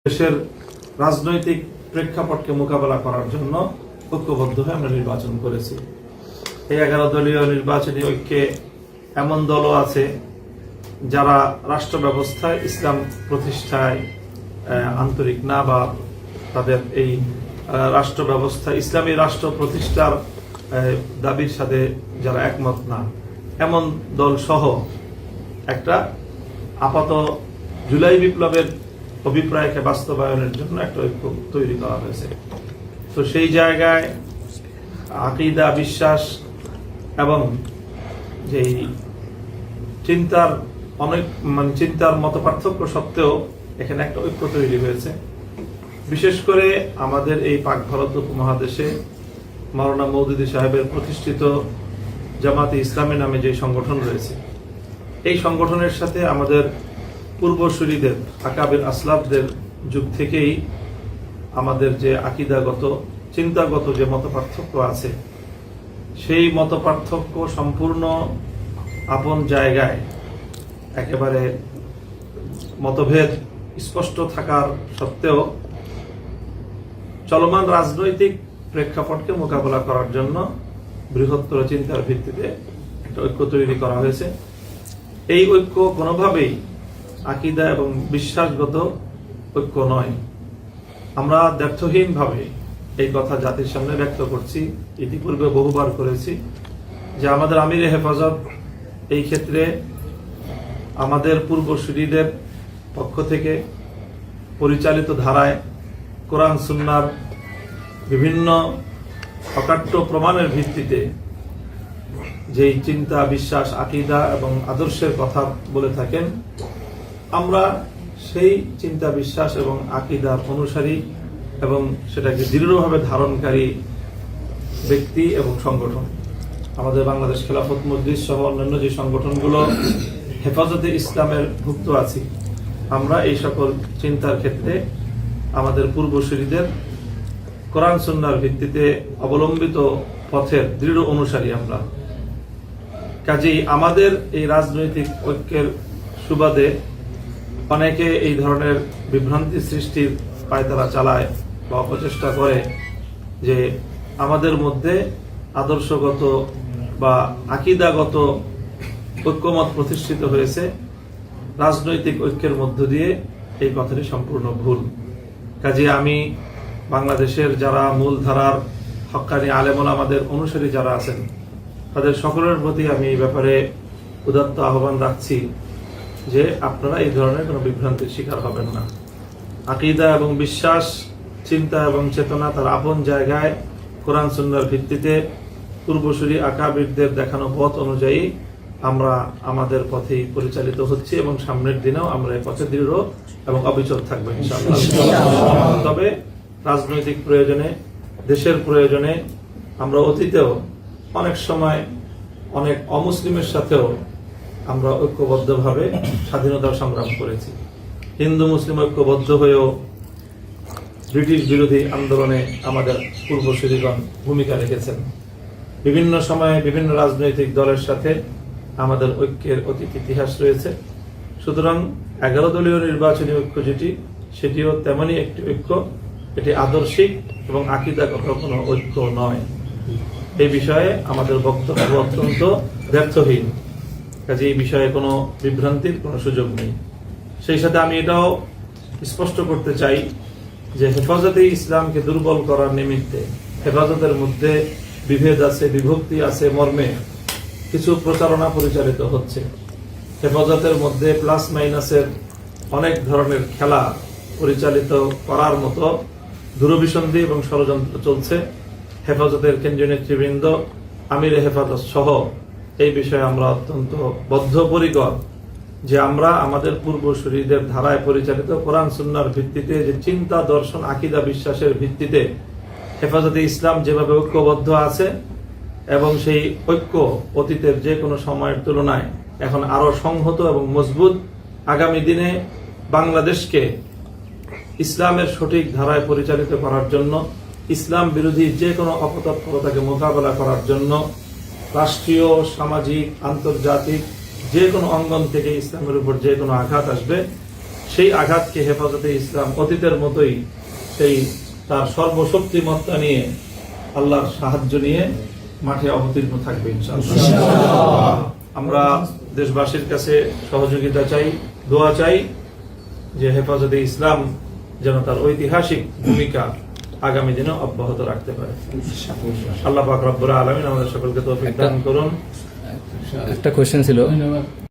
দেশের রাজনৈতিক প্রেক্ষাপটকে মোকাবেলা করার জন্য ঐক্যবদ্ধ হয়ে আমরা নির্বাচন করেছি। এই 11 দলীয় নির্বাচনী ঐক্যে এমন দলও আছে যারা রাষ্ট্র ব্যবস্থায় ইসলাম প্রতিষ্ঠায় আন্তরিক না, বা তাদের এই রাষ্ট্র ব্যবস্থা ইসলামী রাষ্ট্র প্রতিষ্ঠার দাবির সাথে যারা একমত না, এমন দল সহ একটা আপাত জুলাই বিপ্লবের অভিপ্রায়কে বাস্তবায়নের জন্য একটা ঐক্য তৈরি করা হয়েছে। তো সেই জায়গায় আকীদা, বিশ্বাস এবং যেই চিন্তার চিন্তার মত পার্থক্য সত্ত্বেও এখানে একটা ঐক্য তৈরি হয়েছে। বিশেষ করে আমাদের এই পাক ভারত উপমহাদেশে মাওলানা মওদুদী সাহেবের প্রতিষ্ঠিত জামাতে ইসলামী নামে যে সংগঠন রয়েছে, এই সংগঠনের সাথে আমাদের পূর্বসূরীদের আকাবির আসলাফদের যুগ থেকেই আমাদের যে আকীদাগত চিন্তাগত যে মতপার্থক্য আছে, সেই মতপার্থক্য সম্পূর্ণ আপন জায়গায় একেবারে মতভেদ স্পষ্ট থাকার সত্ত্বেও চলমান রাজনৈতিক প্রেক্ষাপটকে মোকাবেলা করার জন্য বৃহত্তর চিন্তার ভিত্তিতে একটা ঐক্য তৈরি করা হয়েছে। এই ঐক্য কোনোভাবেই আকীদা এবং বিশ্বাসগত ঐক্য নয়। আমরা দ্ব্যর্থহীনভাবে এই কথা জাতির সামনে ব্যক্ত করছি, ইতিপূর্বে বহুবার করেছি, যে আমাদের আমিরে হেফাজত এই ক্ষেত্রে আমাদের পূর্বসূরীদের পক্ষ থেকে পরিচালিত ধারায় কোরআন সুন্নাহর বিভিন্ন অকাট্য প্রমাণের ভিত্তিতে যেই চিন্তা, বিশ্বাস, আকীদা এবং আদর্শের কথা বলে থাকেন, আমরা সেই চিন্তা, বিশ্বাস এবং আকীদার অনুসারী এবং সেটাকে দৃঢ়ভাবে ধারণকারী ব্যক্তি এবং সংগঠন। আমাদের বাংলাদেশ খেলাফত মজলিস সহ অন্যান্য যে সংগঠনগুলো হেফাজতে ইসলামের ভুক্ত আছি, আমরা এই সকল চিন্তার ক্ষেত্রে আমাদের পূর্বসূরীদের কোরআন সুন্নাহর ভিত্তিতে অবলম্বিত পথের দৃঢ় অনুসারী আমরা। কাজেই আমাদের এই রাজনৈতিক ঐক্যের সুবাদে অনেকে এই ধরনের বিভ্রান্তি সৃষ্টির পায়তারা চালায় বা অপচেষ্টা করে যে আমাদের মধ্যে আদর্শগত বা আকীদাগত ঐক্যমত প্রতিষ্ঠিত হয়েছে, রাজনৈতিক ঐক্যের মধ্য দিয়ে এই কথাটি সম্পূর্ণ ভুল। কাজে আমি বাংলাদেশের যারা মূলধারার হক্কানি আলেম ওলামাদের অনুসারী যারা আছেন, তাদের সকলের প্রতি আমি এই ব্যাপারে উদাত্ত আহ্বান রাখছি যে আপনারা এই ধরনের কোনো বিভ্রান্তির শিকার হবেন না। আকীদা এবং বিশ্বাস, চিন্তা এবং চেতনা তার আপন জায়গায় কোরআন সুন্নাহর ভিত্তিতে পূর্বসূরী আকাবিরদের দেখানো পথ অনুযায়ী আমরা আমাদের পথেই পরিচালিত হচ্ছি এবং সামনের দিনেও আমরা এই পথে দৃঢ় এবং অবিচল থাকবো ইনশাআল্লাহ। তবে রাজনৈতিক প্রয়োজনে, দেশের প্রয়োজনে আমরা অতীতেও অনেক সময় অনেক অমুসলিমের সাথেও আমরা ঐক্যবদ্ধভাবে স্বাধীনতার সংগ্রাম করেছি। হিন্দু মুসলিম ঐক্যবদ্ধ হয়েও ব্রিটিশ বিরোধী আন্দোলনে আমাদের পূর্বসূরীগণ ভূমিকা রেখেছেন। বিভিন্ন সময়ে বিভিন্ন রাজনৈতিক দলের সাথে আমাদের ঐক্যের অতীত ইতিহাস রয়েছে। সুতরাং 11 দলীয় নির্বাচনী ঐক্য যেটি, সেটিও তেমনই একটি ঐক্য। এটি আদর্শিক এবং আকীদাগত কোনো ঐক্য নয়। এই বিষয়ে আমাদের বক্তব্য অত্যন্ত ব্যর্থহীন। কাজে এই বিষয়ে কোনো বিভ্রান্তির কোনো সুযোগ নেই। সেই সাথে আমি এটাও স্পষ্ট করতে চাই যে হেফাজতে ইসলামকে দুর্বল করার নিমিত্তে হেফাজতের মধ্যে বিভেদ আছে, বিভক্তি আছে মর্মে কিছু প্রচারণা পরিচালিত হচ্ছে। হেফাজতের মধ্যে প্লাস মাইনাসের অনেক ধরনের খেলা পরিচালিত করার মতো দূরভিসন্ধি এবং ষড়যন্ত্র চলছে। হেফাজতের কেন্দ্রীয় নেতৃবৃন্দ, আমির হেফাজত সহ এই বিষয়ে আমরা অত্যন্ত বদ্ধপরিকর যে আমরা আমাদের পূর্বসূরীদের ধারায় পরিচালিত কোরআন সুন্নাহর ভিত্তিতে যে চিন্তা, দর্শন, আকীদা, বিশ্বাসের ভিত্তিতে হেফাজতে ইসলাম যেভাবে ঐক্যবদ্ধ আছে এবং সেই ঐক্য অতীতের যে কোনো সময়ের তুলনায় এখন আরো সংহত এবং মজবুত, আগামী দিনে বাংলাদেশকে ইসলামের সঠিক ধারায় পরিচালিত করার জন্য, ইসলাম বিরোধী যে কোনো অপতৎপরতাকে মোকাবেলা করার জন্য রাষ্ট্রীয়, সামাজিক, আন্তর্জাতিক যে কোনো অঙ্গন থেকে ইসলামের উপর যে কোনো আঘাত আসবে, সেই আঘাতকে হেফাজতে ইসলাম অতীতের মতোই সেই তার সর্বশক্তিমত্তা নিয়ে আল্লাহর সাহায্য নিয়ে মাঠে অবতীর্ণ থাকবে ইনশাআল্লাহ। আমরা দেশবাসীর কাছে সহযোগিতা চাই, দোয়া চাই যে হেফাজতে ইসলাম যেন তার ঐতিহাসিক ভূমিকা আগামী দিনে অব্যাহত রাখতে পারে। আল্লাহ পাক রব্বুল আলামিন আমাদের সকলকে তৌফিক দান করুন। একটা কোশ্চেন ছিল,